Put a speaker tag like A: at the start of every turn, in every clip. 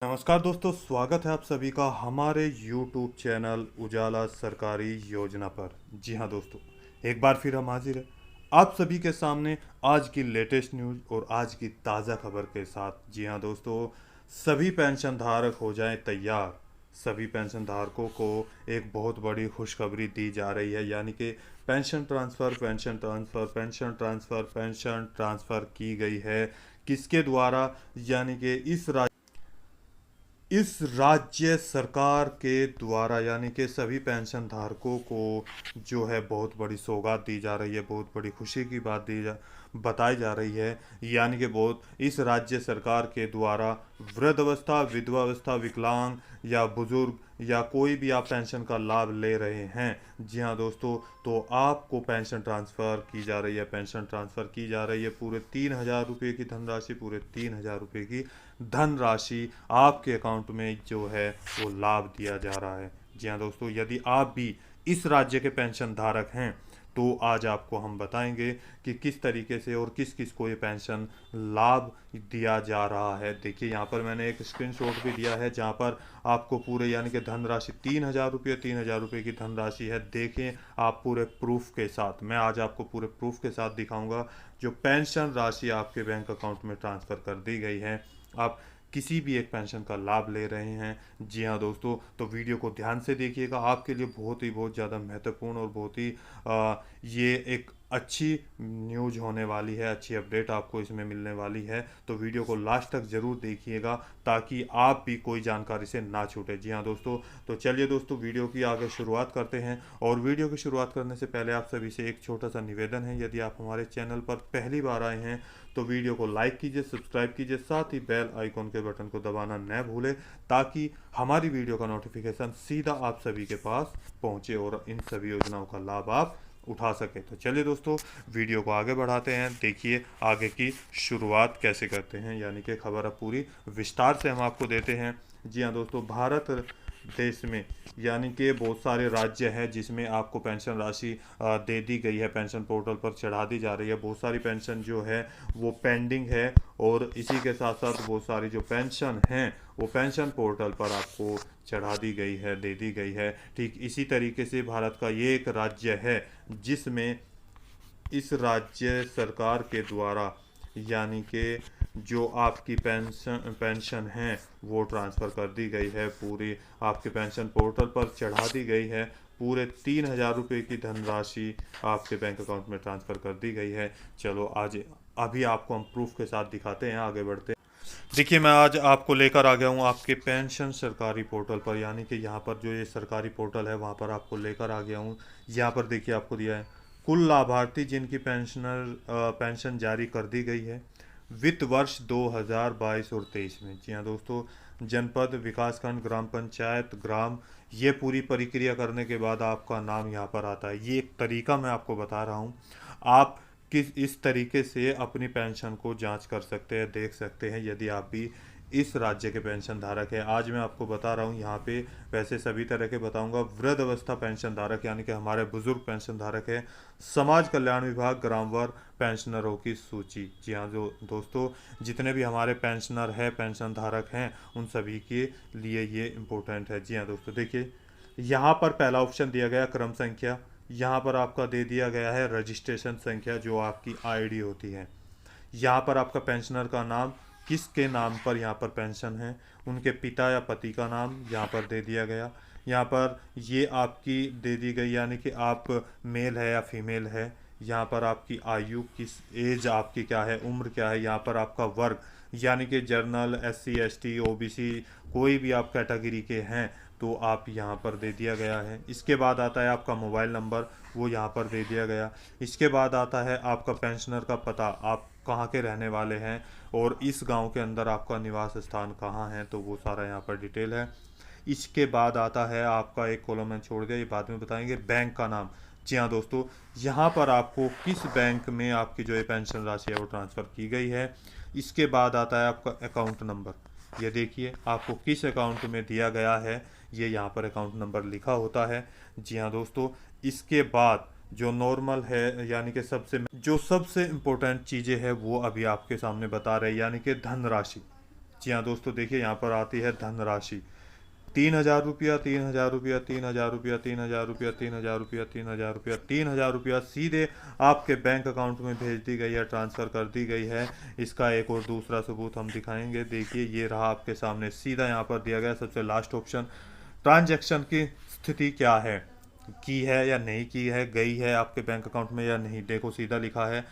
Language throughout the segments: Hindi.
A: नमस्कार दोस्तों, स्वागत है आप सभी का हमारे YouTube चैनल उजाला सरकारी योजना पर। जी हाँ दोस्तों, एक बार फिर हम हाजिर हैं आप सभी के सामने आज की लेटेस्ट न्यूज़ और आज की ताज़ा खबर के साथ। जी हाँ दोस्तों, सभी पेंशन धारक हो जाएं तैयार। सभी पेंशन धारकों को एक बहुत बड़ी खुशखबरी दी जा रही है, यानी कि pension transfer pension transfer pension transfer pension transfer की गई है। किसके द्वारा? यानी कि इस राज्य सरकार के द्वारा, यानी कि सभी पेंशन धारकों को जो है बहुत बड़ी सौगात दी जा रही है, बहुत बड़ी खुशी की बात बताई जा रही है। यानी कि बहुत इस राज्य सरकार के द्वारा वृद्धावस्था, विधवावस्था, विकलांग या बुजुर्ग या कोई भी आप पेंशन का लाभ ले रहे हैं, जी हाँ दोस्तों, तो आपको पेंशन ट्रांसफ़र की जा रही है। पेंशन ट्रांसफ़र की जा रही है पूरे 3,000 रुपये की धनराशि, पूरे 3,000 रुपये की धनराशि आपके अकाउंट में जो है वो लाभ दिया जा रहा है। जी हाँ दोस्तों, यदि आप भी इस राज्य के पेंशन धारक हैं तो आज आपको हम बताएंगे कि किस तरीके से और किस किस को ये पेंशन लाभ दिया जा रहा है। देखिए, यहाँ पर मैंने एक स्क्रीनशॉट भी दिया है जहाँ पर आपको पूरे, यानी कि धनराशि 3,000 रुपये की धनराशि है। देखें आप पूरे प्रूफ के साथ, मैं आज आपको पूरे प्रूफ के साथ दिखाऊंगा जो पेंशन राशि आपके बैंक अकाउंट में ट्रांसफ़र कर दी गई है। आप किसी भी एक पेंशन का लाभ ले रहे हैं, जी हाँ दोस्तों, तो वीडियो को ध्यान से देखिएगा। आपके लिए बहुत ज़्यादा महत्वपूर्ण और बहुत ही ये एक अच्छी न्यूज होने वाली है, अच्छी अपडेट आपको इसमें मिलने वाली है। तो वीडियो को लास्ट तक ज़रूर देखिएगा ताकि आप भी कोई जानकारी से ना छूटे। जी हाँ दोस्तों, तो चलिए दोस्तों, वीडियो की आगे शुरुआत करते हैं। और वीडियो की शुरुआत करने से पहले आप सभी से एक छोटा सा निवेदन है, यदि आप हमारे चैनल पर पहली बार आए हैं तो वीडियो को लाइक कीजिए, सब्सक्राइब कीजिए, साथ ही बेल आइकॉन के बटन को दबाना न भूलें ताकि हमारी वीडियो का नोटिफिकेशन सीधा आप सभी के पास पहुंचे और इन सभी योजनाओं का लाभ आप उठा सके। तो चलिए दोस्तों, वीडियो को आगे बढ़ाते हैं। देखिए आगे की शुरुआत कैसे करते हैं, यानी कि खबर अब पूरी विस्तार से हम आपको देते हैं। जी हाँ दोस्तों, भारत देश में यानी कि बहुत सारे राज्य हैं जिसमें आपको पेंशन राशि दे दी गई है, पेंशन पोर्टल पर चढ़ा दी जा रही है। बहुत सारी पेंशन जो है वो पेंडिंग है और इसी के साथ साथ बहुत सारी जो पेंशन हैं वो पेंशन पोर्टल पर आपको चढ़ा दी गई है, दे दी गई है। ठीक इसी तरीके से भारत का ये एक राज्य है जिसमें इस राज्य सरकार के द्वारा, यानी कि जो आपकी पेंशन है वो ट्रांसफ़र कर दी गई है, पूरी आपके पेंशन पोर्टल पर चढ़ा दी गई है। पूरे 3,000 रुपये की धनराशि आपके बैंक अकाउंट में ट्रांसफ़र कर दी गई है। चलो आज अभी आपको हम प्रूफ के साथ दिखाते हैं, आगे बढ़ते हैं। देखिए, मैं आज आपको लेकर आ गया हूँ आपके पेंशन सरकारी पोर्टल पर, यानी कि यहाँ पर जो ये सरकारी पोर्टल है वहाँ पर आपको लेकर आ गया हूँ। यहाँ पर देखिए आपको दिया है कुल लाभार्थी जिनकी पेंशन जारी कर दी गई है वित्त वर्ष 2022 और 23 में। जी हाँ दोस्तों, जनपद, विकासखंड, ग्राम पंचायत, ग्राम, ये पूरी प्रक्रिया करने के बाद आपका नाम यहाँ पर आता है। ये एक तरीका मैं आपको बता रहा हूँ, आप किस इस तरीके से अपनी पेंशन को जांच कर सकते हैं, देख सकते हैं यदि आप भी इस राज्य के पेंशन धारक है। आज मैं आपको बता रहा हूँ यहाँ पे, वैसे सभी तरह के बताऊँगा। वृद्ध अवस्था पेंशन धारक यानी कि हमारे बुजुर्ग पेंशन धारक है। समाज कल्याण विभाग ग्रामवार पेंशनरों की सूची। जी हाँ जो दोस्तों, जितने भी हमारे पेंशनर हैं, पेंशन धारक हैं, उन सभी के लिए ये इम्पोर्टेंट है। जी हाँ दोस्तों, देखिए यहाँ पर पहला ऑप्शन दिया गया क्रम संख्या, यहाँ पर आपका दे दिया गया है रजिस्ट्रेशन संख्या जो आपकी आईडी होती है। यहाँ पर आपका पेंशनर का नाम, किसके नाम पर यहाँ पर पेंशन है, उनके पिता या पति का नाम यहाँ पर दे दिया गया। यहाँ पर ये आपकी दे दी गई, यानी कि आप मेल है या फीमेल है। यहाँ पर आपकी आयु, किस एज आपकी क्या है, उम्र क्या है। यहाँ पर आपका वर्ग, यानी कि जर्नल, SC ST OBC, कोई भी आप कैटेगरी के हैं तो आप यहाँ पर दे दिया गया है। इसके बाद आता है आपका मोबाइल नंबर, वो यहाँ पर दे दिया गया। इसके बाद आता है आपका पेंशनर का पता, आप कहाँ के रहने वाले हैं और इस गांव के अंदर आपका निवास स्थान कहाँ है, तो वो सारा यहाँ पर डिटेल है। इसके बाद आता है आपका एक कॉलम मैंने छोड़ दिया, ये बाद में बताएंगे, बैंक का नाम। जी हाँ दोस्तों, यहाँ पर आपको किस बैंक में आपकी जो ये पेंशन राशि है वो ट्रांसफ़र की गई है। इसके बाद आता है आपका अकाउंट नंबर, ये देखिए आपको किस अकाउंट में दिया गया है, ये यहाँ पर अकाउंट नंबर लिखा होता है। जी हाँ दोस्तों, इसके बाद जो नॉर्मल है, यानी कि सबसे इम्पोर्टेंट चीज़ें हैं वो अभी आपके सामने बता रहे हैं, यानी कि धनराशि। जी हाँ दोस्तों, देखिए यहाँ पर आती है धनराशि 3,000 रुपया, 3,000 रुपया, 3,000 रुपया, 3,000 रुपया, 3,000 रुपया, 3,000 रुपया, 3,000 रुपया सीधे आपके बैंक अकाउंट में भेज दी गई है, ट्रांसफ़र कर दी गई है। इसका एक और दूसरा सबूत हम दिखाएंगे। देखिए ये रहा आपके सामने, सीधा यहाँ पर दिया गया सबसे लास्ट ऑप्शन। ट्रांजैक्शन की स्थिति क्या है, की है या नहीं की है, गई है आपके बैंक अकाउंट में या नहीं। देखो सीधा लिखा है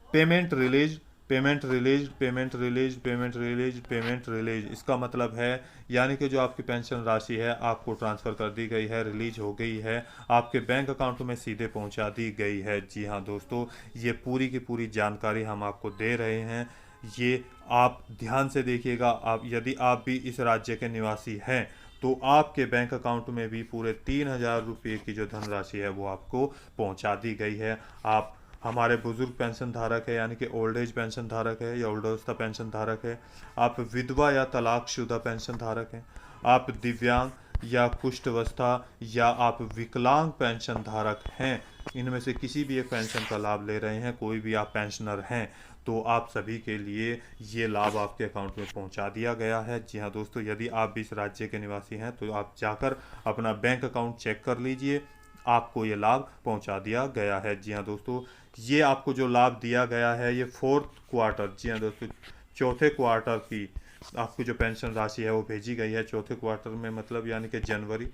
A: payment release, payment release, payment release, payment release, payment release. इसका मतलब है यानी कि जो आपकी पेंशन राशि है आपको ट्रांसफ़र कर दी गई है, रिलीज हो गई है, आपके बैंक अकाउंट में सीधे पहुंचा दी गई है। जी हाँ दोस्तों, ये पूरी की पूरी जानकारी हम आपको दे रहे हैं। ये आप ध्यान से देखिएगा। आप यदि आप भी इस राज्य के निवासी हैं तो आपके बैंक अकाउंट में भी पूरे 3,000 रुपये की जो धनराशि है वो आपको पहुंचा दी गई है। आप हमारे बुजुर्ग पेंशन धारक है यानी कि ओल्ड एज पेंशन धारक है या वृद्धावस्था पेंशन धारक है, आप विधवा या तलाकशुदा पेंशन धारक हैं, आप दिव्यांग या कुष्ठवस्था या आप विकलांग पेंशन धारक हैं, इनमें से किसी भी एक पेंशन का लाभ ले रहे हैं, कोई भी आप पेंशनर हैं, तो आप सभी के लिए ये लाभ आपके अकाउंट में पहुंचा दिया गया है। जी हाँ दोस्तों, यदि आप भी इस राज्य के निवासी हैं तो आप जाकर अपना बैंक अकाउंट चेक कर लीजिए, आपको ये लाभ पहुंचा दिया गया है। जी हाँ दोस्तों, ये आपको जो लाभ दिया गया है ये फोर्थ क्वार्टर, जी हाँ दोस्तों, चौथे क्वार्टर की आपको जो पेंशन राशि है वो भेजी गई है। चौथे क्वार्टर में मतलब यानी कि जनवरी,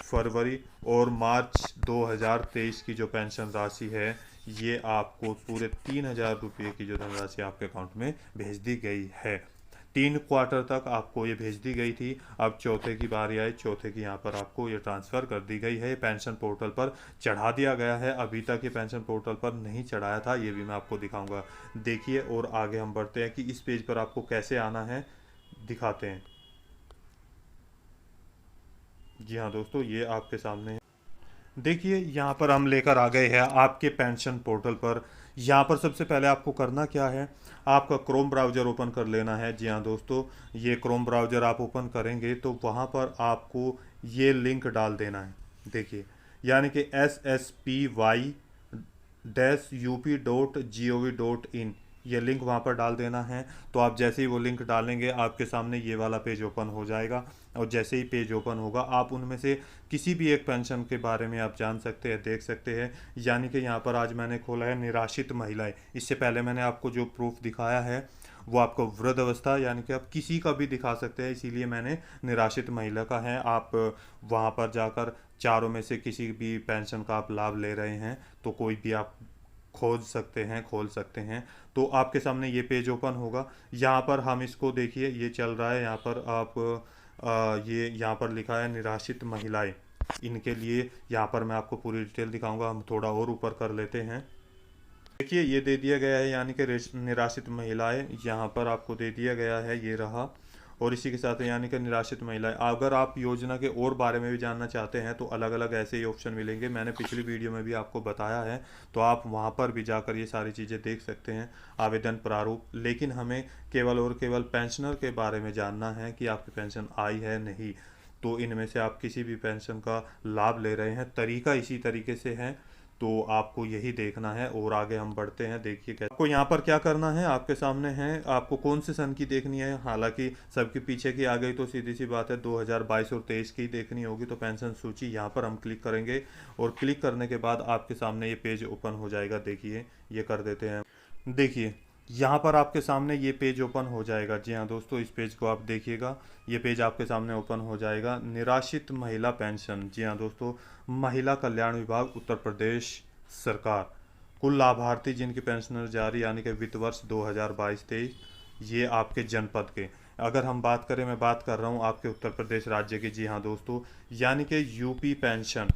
A: फरवरी और मार्च 2023 की जो पेंशन राशि है ये आपको पूरे 3,000 रुपये की जो धनराशि आपके अकाउंट में भेज दी गई है। 3 क्वार्टर तक आपको ये भेज दी गई थी, अब चौथे की बारी आई, चौथे की यहाँ पर आपको ये ट्रांसफ़र कर दी गई है, पेंशन पोर्टल पर चढ़ा दिया गया है। अभी तक ये पेंशन पोर्टल पर नहीं चढ़ाया था, ये भी मैं आपको दिखाऊंगा। देखिए और आगे हम बढ़ते हैं कि इस पेज पर आपको कैसे आना है, दिखाते हैं। जी हाँ दोस्तों, ये आपके सामने है। देखिए यहाँ पर हम लेकर आ गए हैं आपके पेंशन पोर्टल पर। यहाँ पर सबसे पहले आपको करना क्या है, आपका क्रोम ब्राउज़र ओपन कर लेना है। जी हाँ दोस्तों, ये क्रोम ब्राउज़र आप ओपन करेंगे तो वहाँ पर आपको ये लिंक डाल देना है। देखिए यानी कि SSPY-UP.gov.in, ये लिंक वहाँ पर डाल देना है। तो आप जैसे ही वो लिंक डालेंगे आपके सामने ये वाला पेज ओपन हो जाएगा, और जैसे ही पेज ओपन होगा आप उनमें से किसी भी एक पेंशन के बारे में आप जान सकते हैं, देख सकते हैं। यानी कि यहाँ पर आज मैंने खोला है निराश्रित महिलाएं। इससे पहले मैंने आपको जो प्रूफ दिखाया है वो आपको वृद्ध अवस्था यानी कि आप किसी का भी दिखा सकते हैं, इसीलिए मैंने निराश्रित महिला का है। आप वहाँ पर जाकर चारों में से किसी भी पेंशन का आप लाभ ले रहे हैं तो कोई भी आप खोज सकते हैं, खोल सकते हैं। तो आपके सामने ये पेज ओपन होगा। यहाँ पर हम इसको देखिए, ये चल रहा है। यहाँ पर आप ये यहाँ पर लिखा है निराश्रित महिलाएं, इनके लिए यहाँ पर मैं आपको पूरी डिटेल दिखाऊंगा। हम थोड़ा और ऊपर कर लेते हैं। देखिए ये दे दिया गया है यानी कि निराश्रित महिलाएं, यहाँ पर आपको दे दिया गया है, ये रहा। और इसी के साथ यानी कि निराश्रित महिलाएं, अगर आप योजना के और बारे में भी जानना चाहते हैं तो अलग अलग ऐसे ही ऑप्शन मिलेंगे, मैंने पिछली वीडियो में भी आपको बताया है, तो आप वहां पर भी जाकर ये सारी चीज़ें देख सकते हैं, आवेदन प्रारूप। लेकिन हमें केवल और केवल पेंशनर के बारे में जानना है कि आपकी पेंशन आई है नहीं, तो इनमें से आप किसी भी पेंशन का लाभ ले रहे हैं, तरीका इसी तरीके से है, तो आपको यही देखना है। और आगे हम बढ़ते हैं। देखिए क्या आपको यहाँ पर क्या करना है, आपके सामने है, आपको कौन से सन की देखनी है। हालांकि सबके पीछे की आ गई तो सीधी सी बात है 2022 और 23 की देखनी होगी। तो पेंशन सूची यहाँ पर हम क्लिक करेंगे और क्लिक करने के बाद आपके सामने ये पेज ओपन हो जाएगा। देखिए ये कर देते हैं। देखिए यहाँ पर आपके सामने ये पेज ओपन हो जाएगा। जी हाँ दोस्तों, इस पेज को आप देखिएगा, ये पेज आपके सामने ओपन हो जाएगा। निराश्रित महिला पेंशन, जी हाँ दोस्तों, महिला कल्याण विभाग उत्तर प्रदेश सरकार। कुल लाभार्थी जिनकी पेंशनर जारी यानी कि वित्त वर्ष 2022-23, ये आपके जनपद के। अगर हम बात करें, मैं बात कर रहा हूँ आपके उत्तर प्रदेश राज्य की। जी हाँ दोस्तों, यानी कि यूपी पेंशन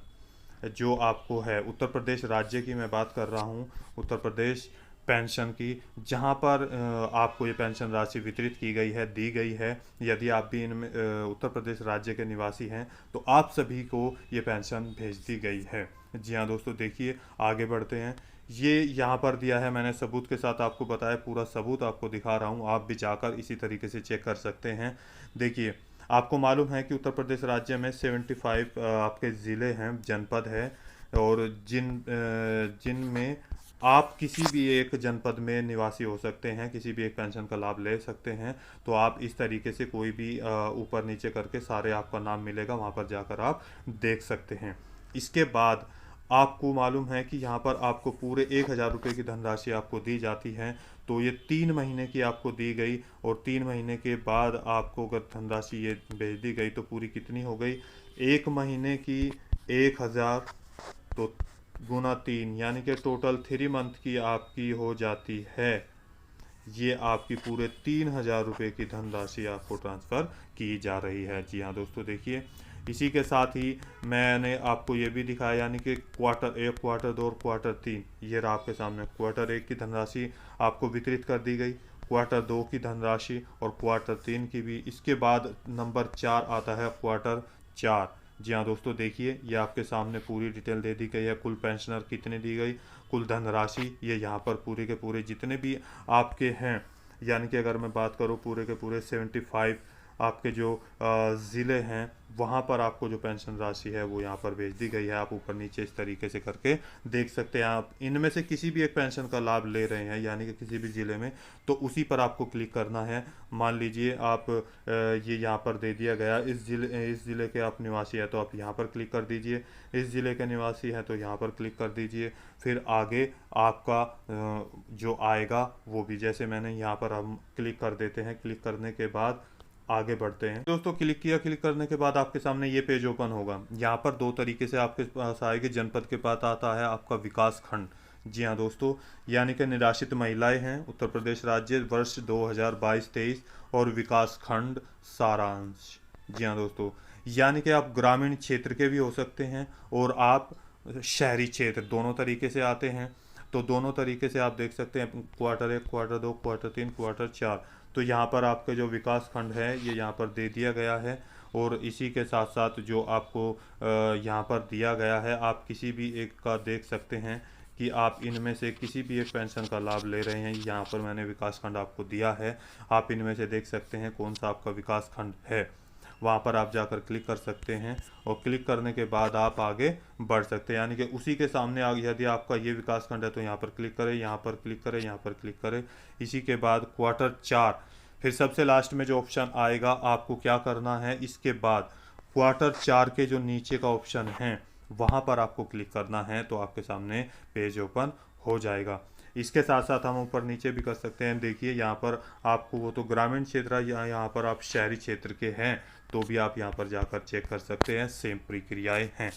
A: जो आपको है, उत्तर प्रदेश राज्य की मैं बात कर रहा हूँ, उत्तर प्रदेश पेंशन की, जहाँ पर आपको ये पेंशन राशि वितरित की गई है, दी गई है। यदि आप भी इनमें उत्तर प्रदेश राज्य के निवासी हैं तो आप सभी को ये पेंशन भेज दी गई है। जी हाँ दोस्तों, देखिए आगे बढ़ते हैं। ये यहाँ पर दिया है, मैंने सबूत के साथ आपको बताया, पूरा सबूत आपको दिखा रहा हूँ, आप भी जाकर इसी तरीके से चेक कर सकते हैं। देखिए आपको मालूम है कि उत्तर प्रदेश राज्य में 75 आपके ज़िले हैं, जनपद है, और जिनमें आप किसी भी एक जनपद में निवासी हो सकते हैं, किसी भी एक पेंशन का लाभ ले सकते हैं। तो आप इस तरीके से कोई भी ऊपर नीचे करके सारे आपका नाम मिलेगा, वहाँ पर जाकर आप देख सकते हैं। इसके बाद आपको मालूम है कि यहाँ पर आपको पूरे 1,000 रुपये की धनराशि आपको दी जाती है। तो ये 3 महीने की आपको दी गई, और 3 महीने के बाद आपको अगर धनराशि ये भेज दी गई तो पूरी कितनी हो गई, 1 महीने की 1,000, तो गुना 3, यानी कि टोटल 3 मंथ की आपकी हो जाती है। ये आपकी पूरे 3,000 रुपये की धनराशि आपको ट्रांसफ़र की जा रही है। जी हाँ दोस्तों, देखिए इसी के साथ ही मैंने आपको ये भी दिखाया, यानी कि क्वार्टर 1, क्वार्टर 2 और क्वार्टर 3, ये रहा आपके सामने। क्वार्टर 1 की धनराशि आपको वितरित कर दी गई, क्वार्टर 2 की धनराशि और क्वार्टर 3 की भी। इसके बाद नंबर 4 आता है क्वार्टर 4। जी हाँ दोस्तों, देखिए ये आपके सामने पूरी डिटेल दे दी गई है। कुल पेंशनर कितने दी गई, कुल धनराशि, ये यहाँ पर पूरे के पूरे जितने भी आपके हैं, यानी कि अगर मैं बात करूँ पूरे के पूरे 75 आपके जो ज़िले हैं, वहाँ पर आपको जो पेंशन राशि है वो यहाँ पर भेज दी गई है। आप ऊपर नीचे इस तरीके से करके देख सकते हैं। आप इनमें से किसी भी एक पेंशन का लाभ ले रहे हैं, यानी कि किसी भी ज़िले में, तो उसी पर आपको क्लिक करना है। मान लीजिए आप ये यहाँ पर दे दिया गया, इस ज़िले के आप निवासी हैं तो आप यहाँ पर क्लिक कर दीजिए, इस ज़िले के निवासी हैं तो यहाँ पर क्लिक कर दीजिए। फिर आगे आपका जो आएगा वो भी, जैसे मैंने यहाँ पर हम क्लिक कर देते हैं। क्लिक करने के बाद आगे बढ़ते हैं दोस्तों। क्लिक किया, क्लिक करने के बाद आपके सामने ये पेज ओपन होगा। यहाँ पर 2 तरीके से आपके पास आएगी। जनपद के पास आता है आपका विकास खंड। जी हाँ दोस्तों, यानी कि निराश्रित महिलाएं हैं, उत्तर प्रदेश राज्य, वर्ष 2022-23 और विकास खंड सारांश। जी हाँ दोस्तों, यानी कि आप ग्रामीण क्षेत्र के भी हो सकते हैं और आप शहरी क्षेत्र, दोनों तरीके से आते हैं। तो दोनों तरीके से आप देख सकते हैं, क्वार्टर 1, क्वार्टर 2, क्वार्टर 3, क्वार्टर 4। तो यहाँ पर आपके जो विकास खंड है ये यहाँ पर दे दिया गया है। और इसी के साथ साथ जो आपको यहाँ पर दिया गया है, आप किसी भी एक का देख सकते हैं कि आप इनमें से किसी भी एक पेंशन का लाभ ले रहे हैं। यहाँ पर मैंने विकास खंड आपको दिया है, आप इनमें से देख सकते हैं कौन सा आपका विकास खंड है। वहाँ पर आप जाकर क्लिक कर सकते हैं, और क्लिक करने के बाद आप आगे बढ़ सकते हैं। यानी कि उसी के सामने यदि आपका ये विकास खंड है तो यहाँ पर क्लिक करें, यहाँ पर क्लिक करें, यहाँ पर क्लिक करें। इसी के बाद क्वार्टर 4, फिर सबसे लास्ट में जो ऑप्शन आएगा आपको क्या करना है, इसके बाद क्वार्टर 4 के जो नीचे का ऑप्शन है वहाँ पर आपको क्लिक करना है। तो आपके सामने पेज ओपन हो जाएगा। इसके साथ साथ हम ऊपर नीचे भी कर सकते हैं। देखिए यहाँ पर आपको, वो तो ग्रामीण क्षेत्र है, यहाँ पर आप शहरी क्षेत्र के हैं तो भी आप यहाँ पर जाकर चेक कर सकते हैं। सेम प्रक्रियाएं हैं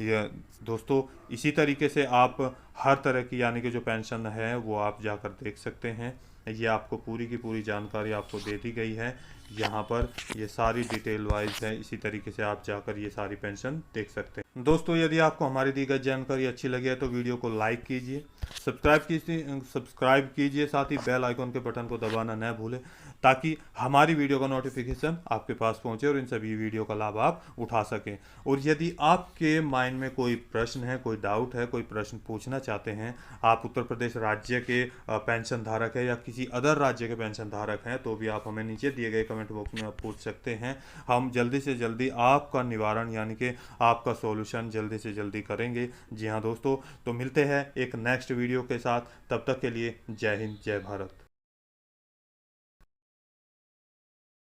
A: ये दोस्तों। इसी तरीके से आप हर तरह की, यानी कि जो पेंशन है वो आप जाकर देख सकते हैं। ये आपको पूरी की पूरी जानकारी आपको दे दी गई है। यहाँ पर ये सारी डिटेल वाइज है, इसी तरीके से आप जाकर ये सारी पेंशन देख सकते हैं। दोस्तों यदि आपको हमारी दी गई जानकारी अच्छी लगी है तो वीडियो को लाइक कीजिए, सब्सक्राइब कीजिए, साथ ही बेल आइकन के बटन को दबाना न भूलें, ताकि हमारी वीडियो का नोटिफिकेशन आपके पास पहुंचे और इन सभी वीडियो का लाभ आप उठा सकें। और यदि आपके माइंड में कोई प्रश्न है, कोई डाउट है, कोई प्रश्न पूछना चाहते हैं, आप उत्तर प्रदेश राज्य के पेंशन धारक है या किसी अदर राज्य के पेंशन धारक हैं, तो भी आप हमें नीचे दिए गए कमेंट बॉक्स में आप पूछ सकते हैं। हम जल्दी से जल्दी आपका निवारण, यानी कि आपका सॉल्यूशन जल्दी से जल्दी करेंगे। जी हाँ दोस्तों, तो मिलते हैं एक नेक्स्ट वीडियो के साथ। तब तक के लिए जय हिंद, जय भारत।